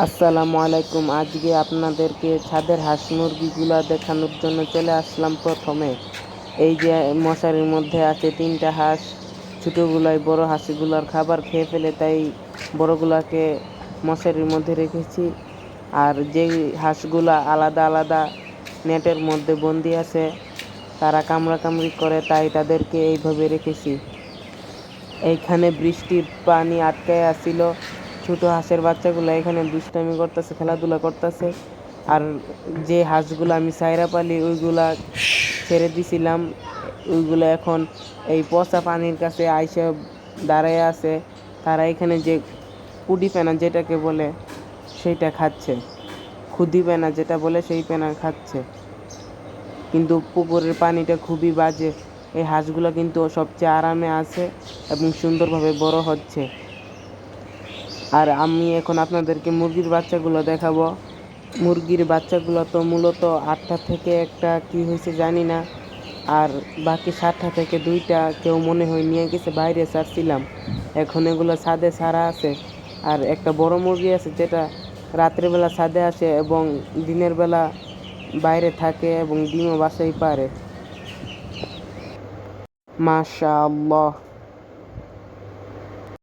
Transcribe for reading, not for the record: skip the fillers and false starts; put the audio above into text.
আসসালামু আলাইকুম। আজকে আপনাদেরকে ছাদের হাঁস মুরগিগুলা দেখানোর জন্য চলে আসলাম। প্রথমে এই যে মশারির মধ্যে আছে 3টা হাঁস। ছোটোগুলাই বড় হাঁসগুলার খাবার খেয়ে ফেলে, তাই বড়গুলাকে মশারির মধ্যে রেখেছি। আর যেই হাঁসগুলা আলাদা আলাদা নেটের মধ্যে বন্দি আছে, তারা কামড়াকামড়ি করে, তাই তাদেরকে এইভাবে রেখেছি। এইখানে বৃষ্টির পানি আটকায় আসছিল। ছোট হাঁসের বাচ্চাগুলো এখানে দুষ্টামি করতেছে, খেলাধুলা করতেছে। আর যে হাঁসগুলো আমি সাইরা পালি ওইগুলা ছেড়ে দিছিলাম, ওইগুলো এখন এই পচা পানির কাছে আইসা দাঁড়ায় আছে। তারা এখানে যে কুডি পেনা যেটাকে বলে সেইটা খাচ্ছে, খুদি পেনা যেটা বলে সেই পেনা খাচ্ছে। কিন্তু পুকুরের পানিটা খুবই বাজে। এই হাঁসগুলো কিন্তু সবচেয়ে আরামে আছে এবং সুন্দরভাবে বড় হচ্ছে। আর আমি এখন আপনাদেরকে মুরগির বাচ্চাগুলো দেখাবো। মুরগির বাচ্চাগুলো তো মূলত 8টা থেকে একটা কি হয়েছে জানি না, আর বাকি 7টা থেকে 2টা কেউ মনে হয় নিয়ে গেছে, বাইরে ছাড়ছিলাম। এখন এগুলো ছাদে ছাড়া আছে। আর একটা বড় মুরগি আছে যেটা রাত্রেবেলা ছাদে আসে এবং দিনের বেলা বাইরে থাকে এবং ডিমও বাসায় পারে। মাশাআল্লাহ।